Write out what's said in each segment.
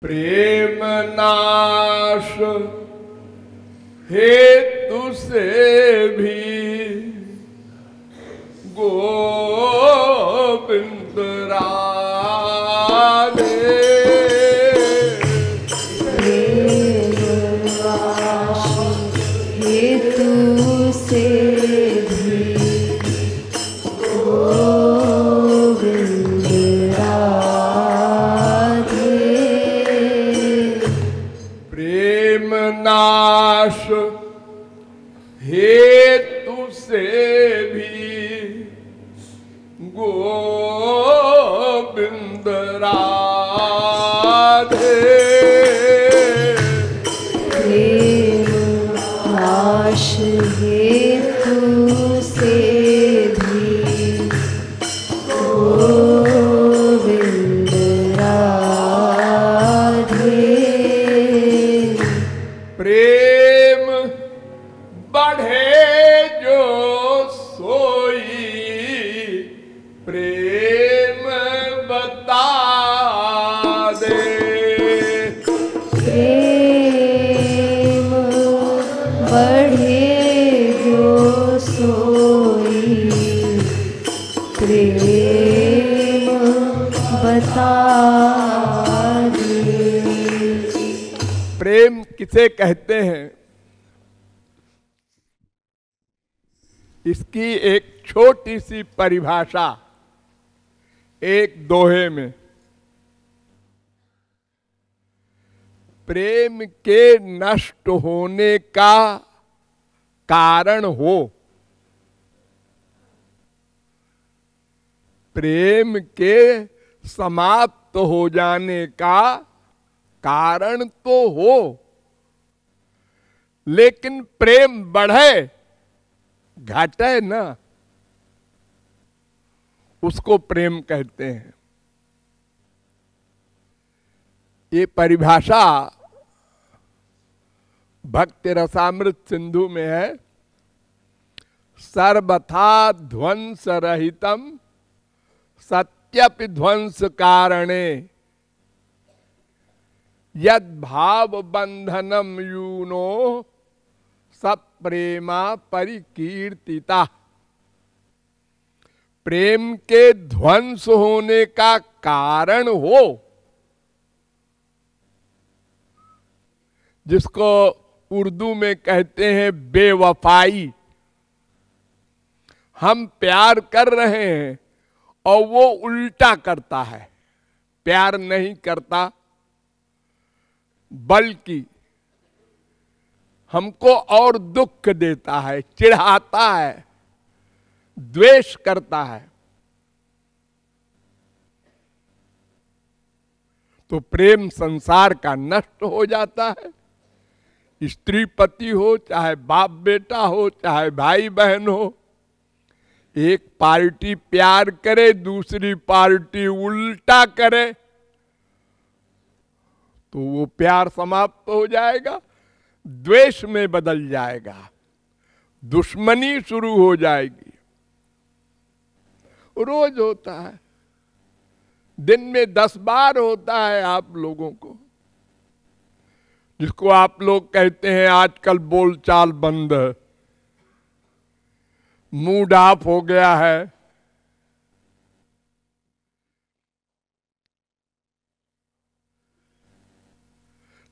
प्रेम नाश हेतु से भी गोविंद राधे। प्रेम नाश हेतु से भी गोविंद राधे। प्रेम नाश हेतु से भी गोविंद राधे। प्रेम नाश हेतु से भी गोविंद राधे। प्रेम बढ़े जो सोई प्रेम बता दे। प्रेम बढ़े जो सोई प्रेम बता दे। प्रेम किसे कहते हैं, इसकी एक छोटी सी परिभाषा एक दोहे में। प्रेम के नष्ट होने का कारण हो, प्रेम के समाप्त हो जाने का कारण तो हो, लेकिन प्रेम बढ़े घटे ना, उसको प्रेम कहते हैं। ये परिभाषा भक्ति रसामृत सिंधु में है। सर्वथा ध्वंस रहितम सत्यपि ध्वंस कारणे यद भाव बंधनम यूनो सब प्रेमा परिकीर्तिता। प्रेम के ध्वंस होने का कारण हो, जिसको उर्दू में कहते हैं बेवफाई। हम प्यार कर रहे हैं और वो उल्टा करता है, प्यार नहीं करता बल्कि हमको और दुख देता है, चिढ़ाता है, द्वेष करता है। तो प्रेम संसार का नष्ट हो जाता है। स्त्री पति हो, चाहे बाप बेटा हो, चाहे भाई बहन हो, एक पार्टी प्यार करे, दूसरी पार्टी उल्टा करे, तो वो प्यार समाप्त हो जाएगा, द्वेष में बदल जाएगा, दुश्मनी शुरू हो जाएगी। रोज होता है, दिन में 10 बार होता है आप लोगों को, जिसको आप लोग कहते हैं आजकल बोलचाल बंद है, मूड ऑफ हो गया है।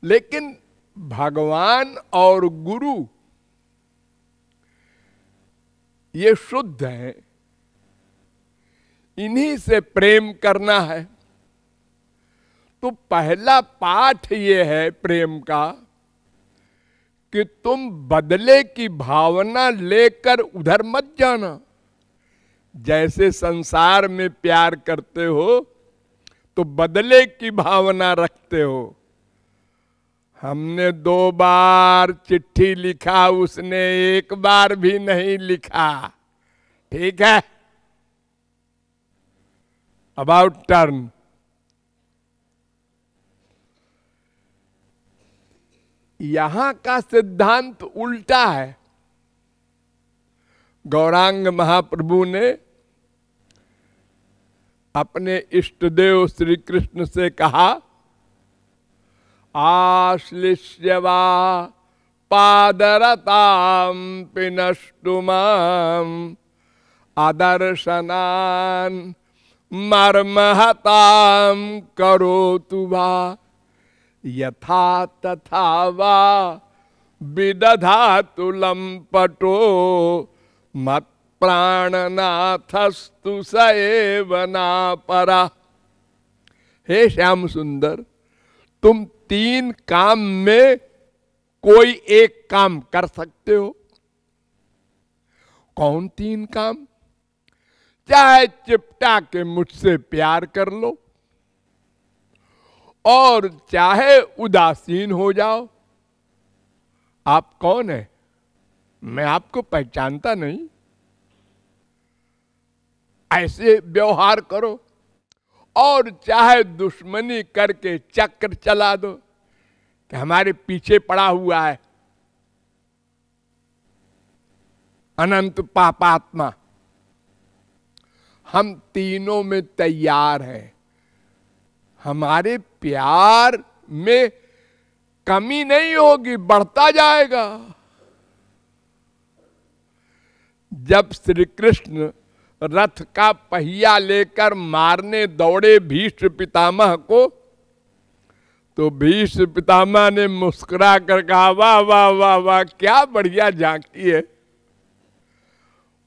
लेकिन भगवान और गुरु ये शुद्ध हैं, इन्हीं से प्रेम करना है। तो पहला पाठ ये है प्रेम का कि तुम बदले की भावना लेकर उधर मत जाना। जैसे संसार में प्यार करते हो तो बदले की भावना रखते हो। हमने 2 बार चिट्ठी लिखा, उसने 1 बार भी नहीं लिखा, ठीक है, अबाउट टर्न। यहां का सिद्धांत उल्टा है। गौरांग महाप्रभु ने अपने इष्ट देव श्री कृष्ण से कहा आश्लिष्य वा पादरतां पिनष्टुमां अदर्शनान् मर्महतां करोतु वा यथा तथा वा विदधातु लंपटो मत् प्राणनाथस्तु स एव नापरा। हे श्याम सुंदर, तुम 3 काम में कोई एक काम कर सकते हो। कौन 3 काम? चाहे चिपटा के मुझसे प्यार कर लो और चाहे उदासीन हो जाओ। आप कौन है? मैं आपको पहचानता नहीं। ऐसे व्यवहार करो और चाहे दुश्मनी करके चक्र चला दो कि हमारे पीछे पड़ा हुआ है अनंत पापात्मा। हम तीनों में तैयार हैं। हमारे प्यार में कमी नहीं होगी, बढ़ता जाएगा। जब श्री कृष्ण रथ का पहिया लेकर मारने दौड़े भीष्म पितामह को, तो भीष्म पितामह ने मुस्कुरा कर कहा, वाह वाह वाह वाह, क्या बढ़िया झांकी है।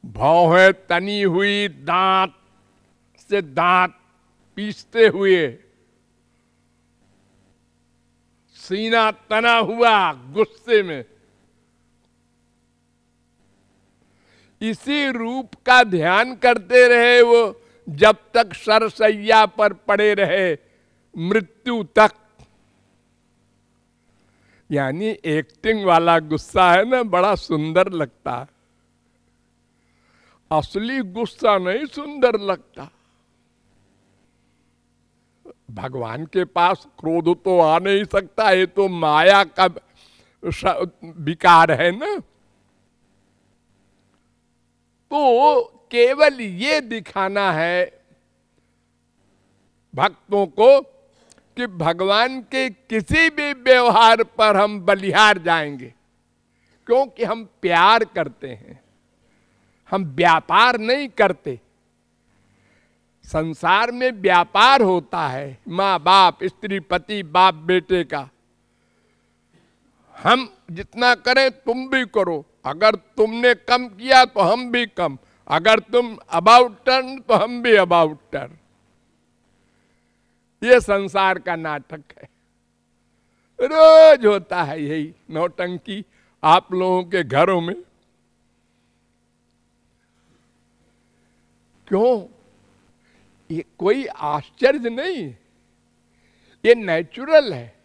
भौहें तनी हुई, दांत से दांत पीसते हुए, सीना तना हुआ गुस्से में। इसी रूप का ध्यान करते रहे वो जब तक सरसैया पर पड़े रहे, मृत्यु तक। यानी एक्टिंग वाला गुस्सा है ना, बड़ा सुंदर लगता है। असली गुस्सा नहीं सुंदर लगता। भगवान के पास क्रोध तो आ नहीं सकता, ये तो माया का विकार है ना। तो केवल ये दिखाना है भक्तों को कि भगवान के किसी भी व्यवहार पर हम बलिहार जाएंगे, क्योंकि हम प्यार करते हैं, हम व्यापार नहीं करते। संसार में व्यापार होता है, माँ बाप, स्त्री पति, बाप बेटे का। हम जितना करें तुम भी करो, अगर तुमने कम किया तो हम भी कम, अगर तुम अबाउट टर्न तो हम भी अबाउट टर्न। ये संसार का नाटक है, रोज होता है यही नौटंकी आप लोगों के घरों में। क्यों? ये कोई आश्चर्य नहीं, ये नेचुरल है।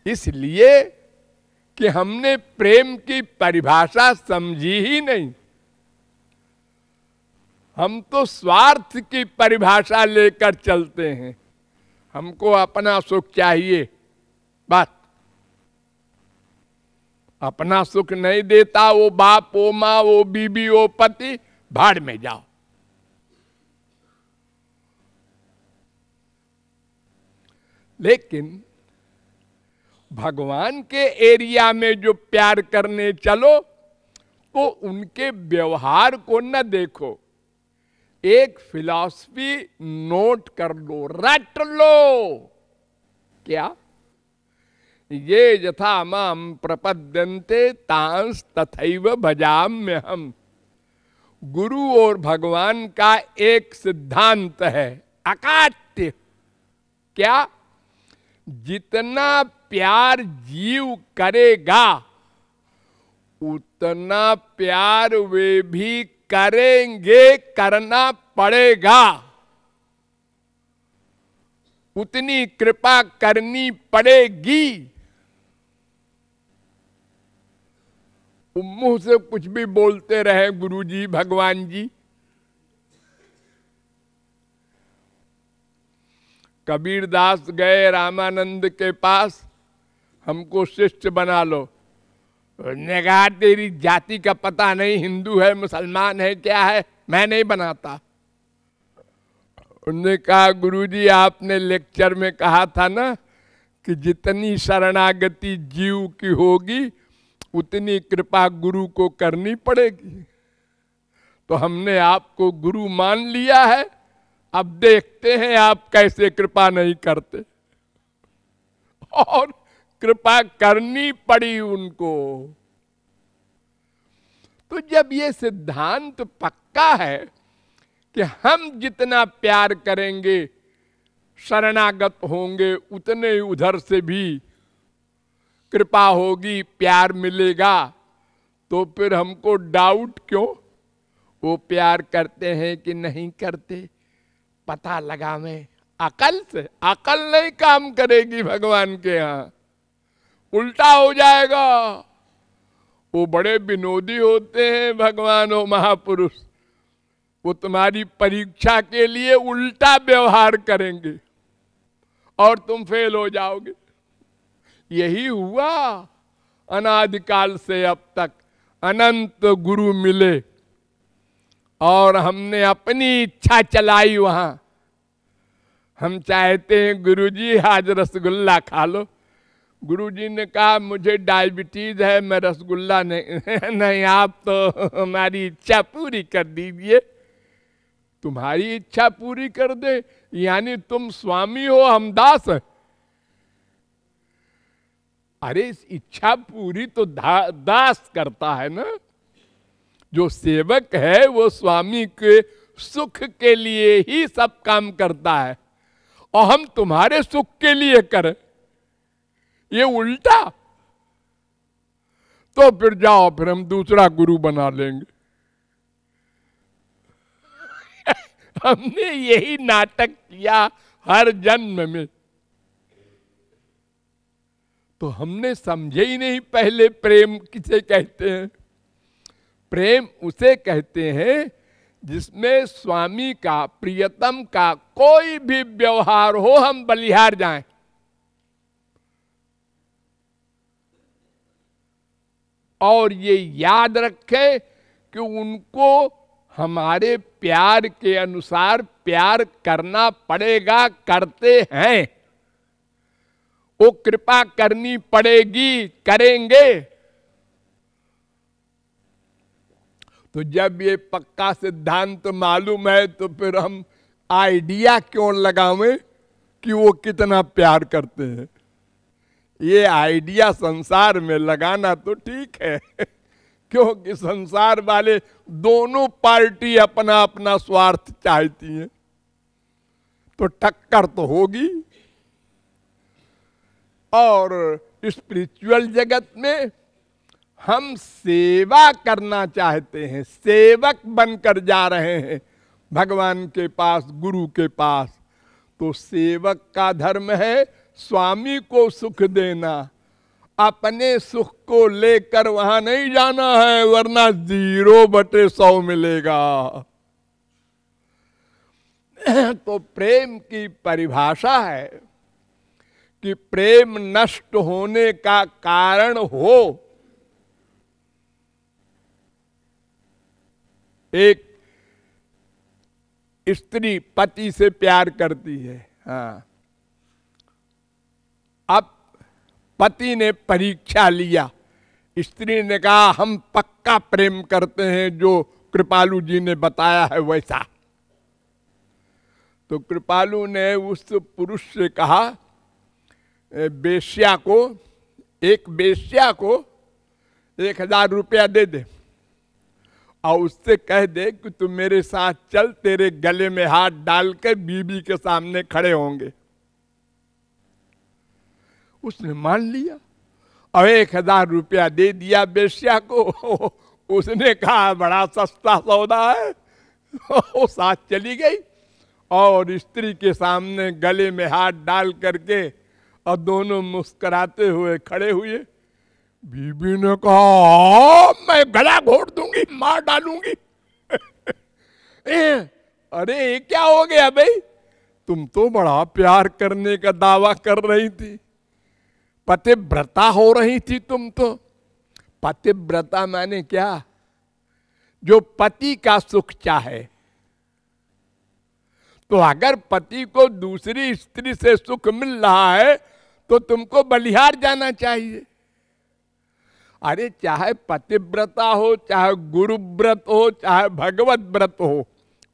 इसलिए कि हमने प्रेम की परिभाषा समझी ही नहीं। हम तो स्वार्थ की परिभाषा लेकर चलते हैं। हमको अपना सुख चाहिए, बस। अपना सुख नहीं देता वो बाप, वो माँ, वो बीबी, वो पति, भाड़ में जाओ। लेकिन भगवान के एरिया में जो प्यार करने चलो तो उनके व्यवहार को न देखो, एक फिलॉसफी नोट कर लो, रट लो। क्या? ये यथा माम प्रपद्यन्ते तांस तथैव भजाम्यहम्। गुरु और भगवान का एक सिद्धांत है, अकाट्य। क्या? जितना प्यार जीव करेगा उतना प्यार वे भी करेंगे, करना पड़ेगा। उतनी कृपा करनी पड़ेगी। मुंह से कुछ भी बोलते रहे गुरुजी, भगवान जी। कबीरदास गए रामानंद के पास, हमको शिष्य बना लो। उसने कहा तेरी जाति का पता नहीं, हिंदू है, मुसलमान है, क्या है, मैं नहीं बनाता। उन्होंने कहा गुरुजी आपने लेक्चर में कहा था ना कि जितनी शरणागति जीव की होगी उतनी कृपा गुरु को करनी पड़ेगी। तो हमने आपको गुरु मान लिया है, अब देखते हैं आप कैसे कृपा नहीं करते। और कृपा करनी पड़ी उनको। तो जब ये सिद्धांत पक्का है कि हम जितना प्यार करेंगे, शरणागत होंगे, उतने ही उधर से भी कृपा होगी, प्यार मिलेगा, तो फिर हमको डाउट क्यों? वो प्यार करते हैं कि नहीं करते, पता लगा मैं अकल से। अकल नहीं काम करेगी भगवान के यहाँ, उल्टा हो जाएगा। वो बड़े विनोदी होते हैं भगवान और महापुरुष, वो तुम्हारी परीक्षा के लिए उल्टा व्यवहार करेंगे और तुम फेल हो जाओगे। यही हुआ अनादिकाल से अब तक। अनंत गुरु मिले और हमने अपनी इच्छा चलाई वहां। हम चाहते हैं गुरुजी आज रसगुल्ला खा लो, गुरुजी ने कहा मुझे डायबिटीज है, मैं रसगुल्ला नहीं नहीं, आप तो हमारी इच्छा पूरी कर दीजिए। तुम्हारी इच्छा पूरी कर दे, यानी तुम स्वामी हो, हम दास हैं। अरे इस इच्छा पूरी तो दास करता है ना। जो सेवक है वो स्वामी के सुख के लिए ही सब काम करता है, और हम तुम्हारे सुख के लिए करें, ये उल्टा। तो फिर जाओ, फिर हम दूसरा गुरु बना लेंगे। हमने यही नाटक किया हर जन्म में। तो हमने समझे ही नहीं पहले प्रेम किसे कहते हैं। प्रेम उसे कहते हैं जिसमें स्वामी का, प्रियतम का कोई भी व्यवहार हो, हम बलिहार जाएं। और ये याद रखें कि उनको हमारे प्यार के अनुसार प्यार करना पड़ेगा, करते हैं। वो कृपा करनी पड़ेगी, करेंगे। तो जब ये पक्का सिद्धांत मालूम है तो फिर हम आइडिया क्यों लगावें कि वो कितना प्यार करते हैं। ये आइडिया संसार में लगाना तो ठीक है क्योंकि संसार वाले दोनों पार्टी अपना अपना स्वार्थ चाहती हैं, तो टक्कर तो होगी। और स्पिरिचुअल जगत में हम सेवा करना चाहते हैं, सेवक बनकर जा रहे हैं भगवान के पास, गुरु के पास। तो सेवक का धर्म है स्वामी को सुख देना, अपने सुख को लेकर वहां नहीं जाना है, वरना 0/100 मिलेगा। तो प्रेम की परिभाषा है कि प्रेम नष्ट होने का कारण हो। एक स्त्री पति से प्यार करती है, हाँ, अब पति ने परीक्षा लिया, स्त्री ने कहा हम पक्का प्रेम करते हैं, जो कृपालु जी ने बताया है वैसा। तो कृपालु ने उस पुरुष से कहा, बेश्या को, एक बेश्या को 1000 रुपया दे दे और उससे कह दे कि तुम मेरे साथ चल, तेरे गले में हाथ डालकर बीबी के सामने खड़े होंगे। उसने मान लिया और 1000 रुपया दे दिया बेश्या को। उसने कहा बड़ा सस्ता सौदा है। वो साथ चली गई और स्त्री के सामने गले में हाथ डाल करके और दोनों मुस्कुराते हुए खड़े हुए। बीबी ने कहा मैं गला घोट दूंगी, मार डालूंगी। अरे ये क्या हो गया भाई, तुम तो बड़ा प्यार करने का दावा कर रही थी, पतिव्रता हो रही थी तुम तो। पतिव्रता माने क्या? जो पति का सुख चाहे। तो अगर पति को दूसरी स्त्री से सुख मिल रहा है तो तुमको बलिहार जाना चाहिए। अरे चाहे पतिव्रता हो, चाहे गुरु व्रत हो, चाहे भगवत व्रत हो,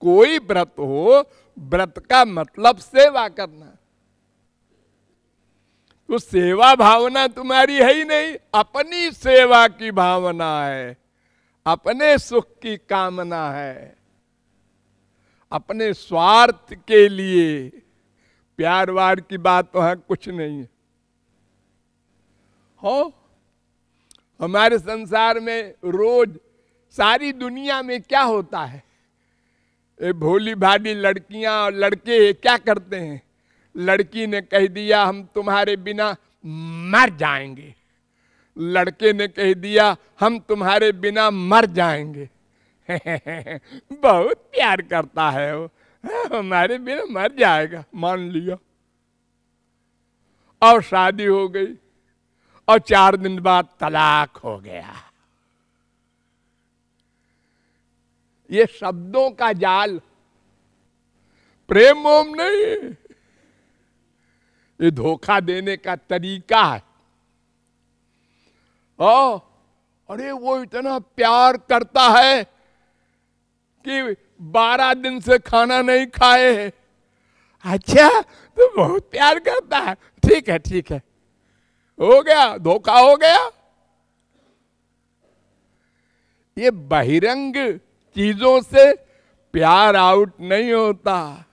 कोई व्रत हो, व्रत का मतलब सेवा करना। तो सेवा भावना तुम्हारी है ही नहीं, अपनी सेवा की भावना है, अपने सुख की कामना है, अपने स्वार्थ के लिए। प्यार वार की बात वहां कुछ नहीं है। हो हमारे संसार में रोज सारी दुनिया में क्या होता है, ये भोली भाली लड़कियां और लड़के क्या करते हैं, लड़की ने कह दिया हम तुम्हारे बिना मर जाएंगे, लड़के ने कह दिया हम तुम्हारे बिना मर जाएंगे। बहुत प्यार करता है वो, हमारे बिना मर जाएगा, मान लिया। और शादी हो गई और 4 दिन बाद तलाक हो गया। ये शब्दों का जाल, प्रेम मोम नहीं है, ये धोखा देने का तरीका है। अरे वो इतना प्यार करता है कि 12 दिन से खाना नहीं खाए है। अच्छा तो बहुत प्यार करता है, ठीक है ठीक है, हो गया, धोखा हो गया। ये बहिरंग चीजों से प्यार आउट नहीं होता।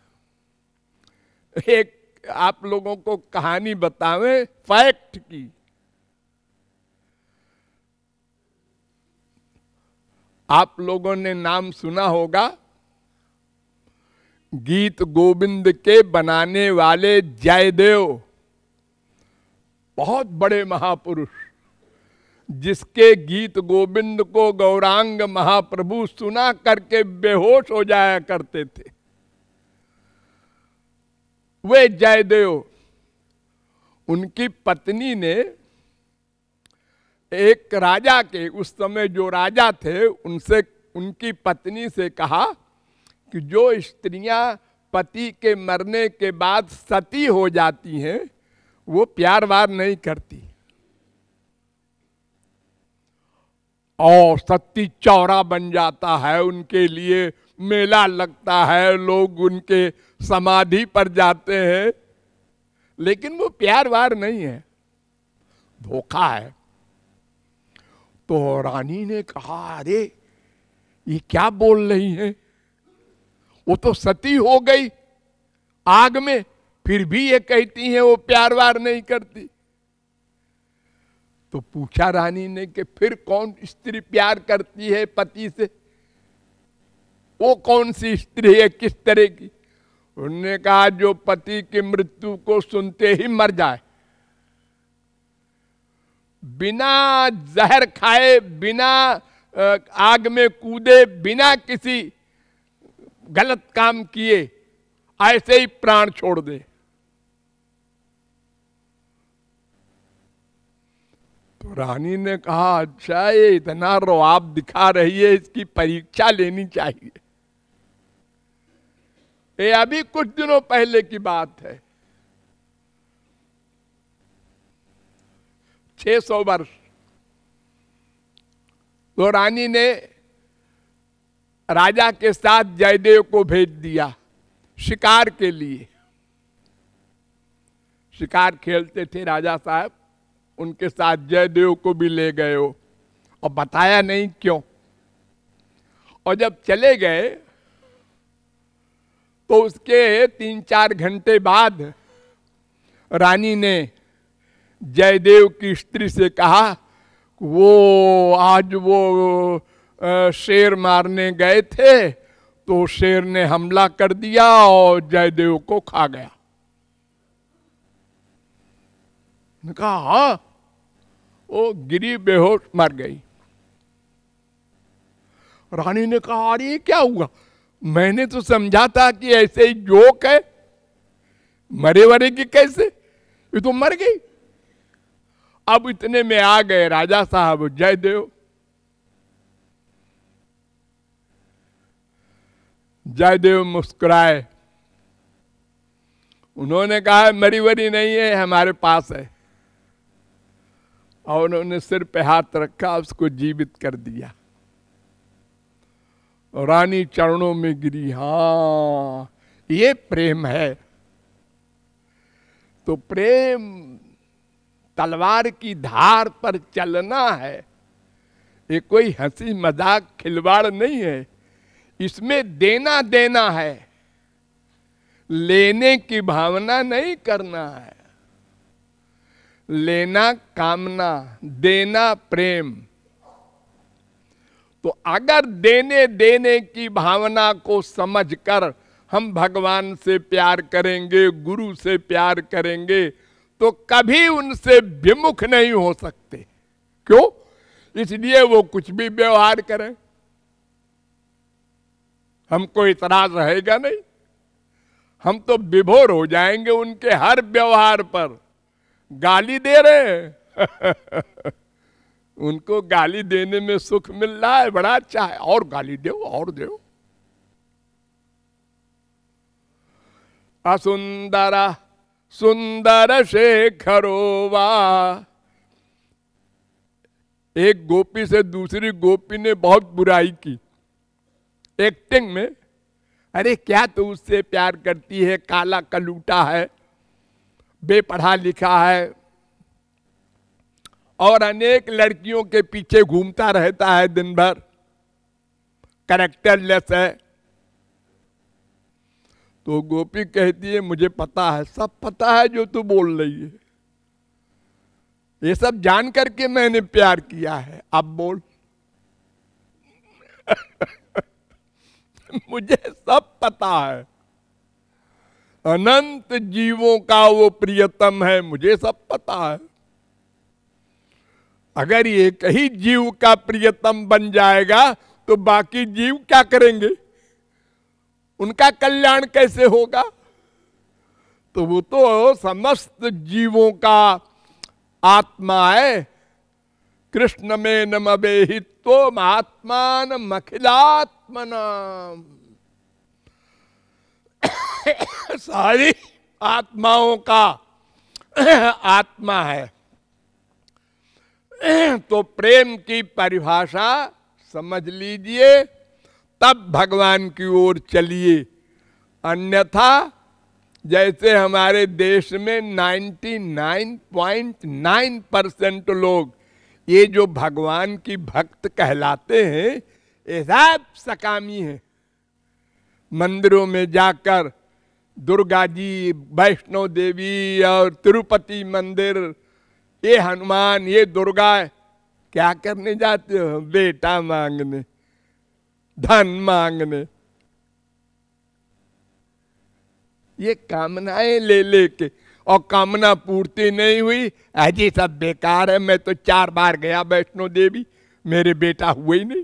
एक आप लोगों को कहानी बतावें फैक्ट की। आप लोगों ने नाम सुना होगा, गीत गोविंद के बनाने वाले जयदेव, बहुत बड़े महापुरुष, जिसके गीत गोविंद को गौरांग महाप्रभु सुना करके बेहोश हो जाया करते थे। वे जयदेव, उनकी पत्नी ने एक राजा के, उस समय जो राजा थे उनसे, उनकी पत्नी से कहा कि जो स्त्रियां पति के मरने के बाद सती हो जाती हैं वो प्यार वार नहीं करती। और सती चौरा बन जाता है, उनके लिए मेला लगता है, लोग उनके समाधि पर जाते हैं, लेकिन वो प्यार वार नहीं है, धोखा है। तो रानी ने कहा अरे ये क्या बोल रही है, वो तो सती हो गई आग में, फिर भी ये कहती है वो प्यार वार नहीं करती। तो पूछा रानी ने कि फिर कौन स्त्री प्यार करती है पति से, वो कौन सी स्त्री है, किस तरह की? उन्होंने कहा जो पति की मृत्यु को सुनते ही मर जाए, बिना जहर खाए, बिना आग में कूदे, बिना किसी गलत काम किए, ऐसे ही प्राण छोड़ दे। तो रानी ने कहा अच्छा ये इतना रौआब दिखा रही है, इसकी परीक्षा लेनी चाहिए। ये अभी कुछ दिनों पहले की बात है, 600 वर्ष। तो रानी ने राजा के साथ जयदेव को भेज दिया शिकार के लिए। शिकार खेलते थे राजा साहब, उनके साथ जयदेव को भी ले गए हो, और बताया नहीं क्यों। और जब चले गए तो उसके 3-4 घंटे बाद रानी ने जयदेव की स्त्री से कहा वो आज वो शेर मारने गए थे तो शेर ने हमला कर दिया और जयदेव को खा गया। कहा हाँ, वो गिरी बेहोश मर गई। रानी ने कहा अरे क्या हुआ, मैंने तो समझा था कि ऐसे ही जोक है, मरे वरे की कैसे, ये तो मर गई। अब इतने में आ गए राजा साहब जयदेव। जयदेव मुस्कुराए, उन्होंने कहा मरी वरी नहीं है, हमारे पास है। और उन्होंने सिर पे हाथ रखा, उसको जीवित कर दिया। रानी चरणों में गिरी। हाँ, ये प्रेम है। तो प्रेम तलवार की धार पर चलना है, ये कोई हंसी मजाक खिलवाड़ नहीं है। इसमें देना देना है, लेने की भावना नहीं करना है। लेना कामना, देना प्रेम। तो अगर देने देने की भावना को समझकर हम भगवान से प्यार करेंगे, गुरु से प्यार करेंगे, तो कभी उनसे विमुख नहीं हो सकते। क्यों? इसलिए वो कुछ भी व्यवहार करें, हमको इतराज रहेगा नहीं। हम तो विभोर हो जाएंगे उनके हर व्यवहार पर। गाली दे रहे हैं उनको गाली देने में सुख मिल रहा है, बड़ा अच्छा है, और गाली दो और दो। असुंदरा सुंदर शेखरोवा। एक गोपी से दूसरी गोपी ने बहुत बुराई की एक्टिंग में। अरे क्या तू उससे प्यार करती है, काला कलूटा है, बेपढ़ा लिखा है, और अनेक लड़कियों के पीछे घूमता रहता है दिन भर, कैरेक्टरलेस है। तो गोपी कहती है मुझे पता है, सब पता है जो तू बोल रही है, ये सब जान करके मैंने प्यार किया है, अब बोल मुझे सब पता है, अनंत जीवों का वो प्रियतम है, मुझे सब पता है। अगर एक ही जीव का प्रियतम बन जाएगा तो बाकी जीव क्या करेंगे, उनका कल्याण कैसे होगा? तो वो तो समस्त जीवों का आत्मा है। कृष्ण में नमवेहितो महात्मान अखिलात्मना। सारी आत्माओं का आत्मा है। तो प्रेम की परिभाषा समझ लीजिए, तब भगवान की ओर चलिए। अन्यथा जैसे हमारे देश में 99.9% लोग ये जो भगवान की भक्त कहलाते हैं, ये सब सकामी हैं। मंदिरों में जाकर दुर्गा जी, वैष्णो देवी और तिरुपति मंदिर, ये हनुमान, ये दुर्गा, क्या करने जाते हो? बेटा मांगने, धन मांगने, ये कामनाएं ले लेके, और कामना पूर्ति नहीं हुई, अजी सब बेकार है, मैं तो 4 बार गया वैष्णो देवी, मेरे बेटा हुए ही नहीं।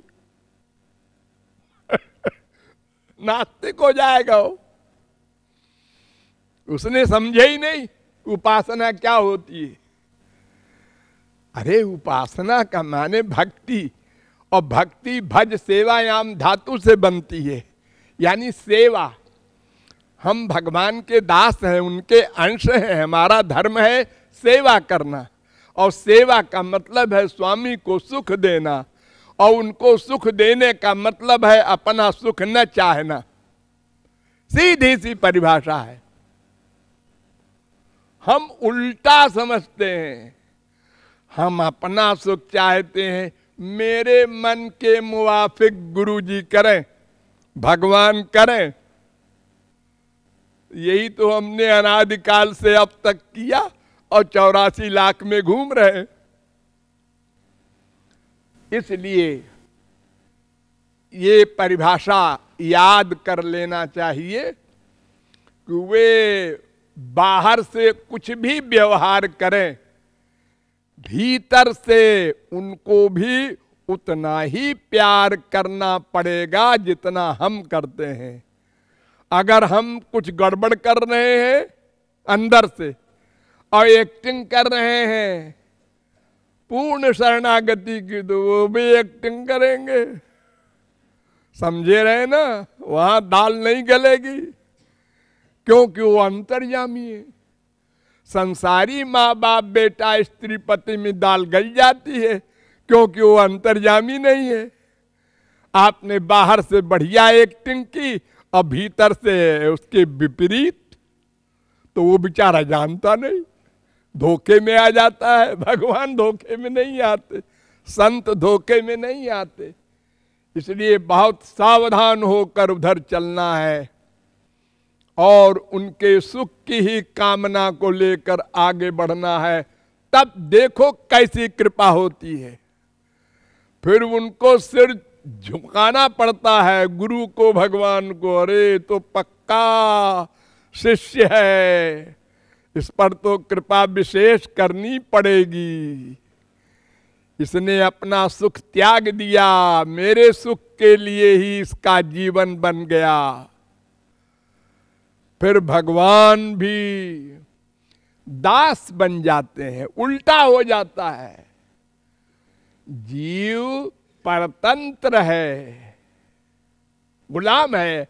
नास्तिक हो जाएगा वो। उसने समझे ही नहीं उपासना क्या होती है। अरे उपासना का माने भक्ति, और भक्ति भज सेवायाम धातु से बनती है, यानी सेवा। हम भगवान के दास हैं, उनके अंश हैं, हमारा धर्म है सेवा करना। और सेवा का मतलब है स्वामी को सुख देना, और उनको सुख देने का मतलब है अपना सुख न चाहना। सीधी सी परिभाषा है। हम उल्टा समझते हैं, हम अपना सुख चाहते हैं, मेरे मन के मुवाफिक गुरुजी करें, भगवान करें। यही तो हमने अनादिकाल से अब तक किया, और 84 लाख में घूम रहे। इसलिए ये परिभाषा याद कर लेना चाहिए कि वे बाहर से कुछ भी व्यवहार करें, भीतर से उनको भी उतना ही प्यार करना पड़ेगा जितना हम करते हैं। अगर हम कुछ गड़बड़ कर रहे हैं अंदर से और एक्टिंग कर रहे हैं पूर्ण शरणागति की, तो वो भी एक्टिंग करेंगे। समझे रहे ना, वहां दाल नहीं गलेगी। क्योंकि वो अंतर्यामी है। संसारी माँ बाप बेटा स्त्री पति में दाल गल जाती है क्योंकि वो अंतर्यामी नहीं है। आपने बाहर से बढ़िया एक्टिंग की और भीतर से उसके विपरीत, तो वो बेचारा जानता नहीं, धोखे में आ जाता है। भगवान धोखे में नहीं आते, संत धोखे में नहीं आते। इसलिए बहुत सावधान होकर उधर चलना है और उनके सुख की ही कामना को लेकर आगे बढ़ना है। तब देखो कैसी कृपा होती है। फिर उनको सिर झुकाना पड़ता है, गुरु को, भगवान को। अरे तो पक्का शिष्य है, इस पर तो कृपा विशेष करनी पड़ेगी। इसने अपना सुख त्याग दिया, मेरे सुख के लिए ही इसका जीवन बन गया। फिर भगवान भी दास बन जाते हैं, उल्टा हो जाता है। जीव परतंत्र है, गुलाम है,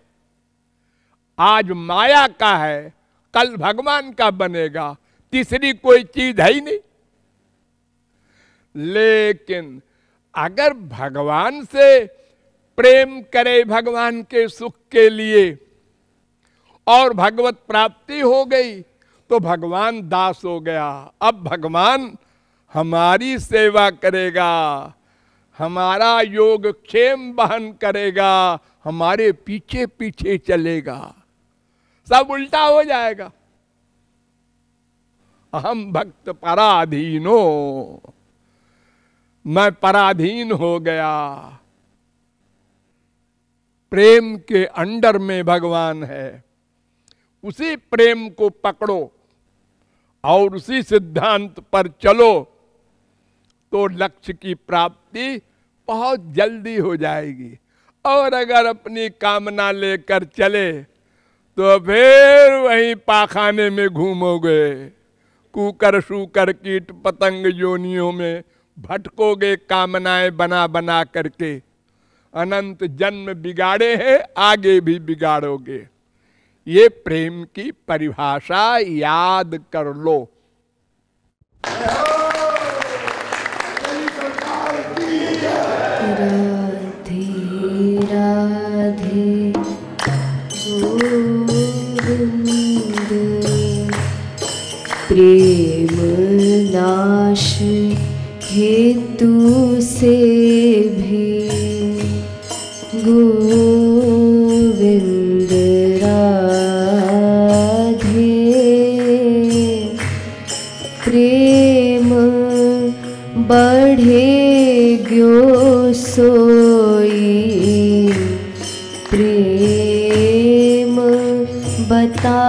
आज माया का है, कल भगवान का बनेगा, तीसरी कोई चीज है ही नहीं। लेकिन अगर भगवान से प्रेम करे, भगवान के सुख के लिए, और भगवत प्राप्ति हो गई तो भगवान दास हो गया। अब भगवान हमारी सेवा करेगा, हमारा योग क्षेम वहन करेगा, हमारे पीछे पीछे चलेगा। सब उल्टा हो जाएगा। अहम भक्त पराधीनो, मैं पराधीन हो गया। प्रेम के अंडर में भगवान है, उसी प्रेम को पकड़ो और उसी सिद्धांत पर चलो तो लक्ष्य की प्राप्ति बहुत जल्दी हो जाएगी। और अगर अपनी कामना लेकर चले तो फिर वहीं पाखाने में घूमोगे, कुकर शूकर कीट पतंग योनियों में भटकोगे, कामनाएं बना बना करके। अनंत जन्म बिगाड़े हैं, आगे भी बिगाड़ोगे। ये प्रेम की परिभाषा याद कर लो। राधे राधे गोविंद, प्रेम नाश हेतु से भी गोविंद राधे। प्रेम बढ़े ग्यो सोई, प्रेम बता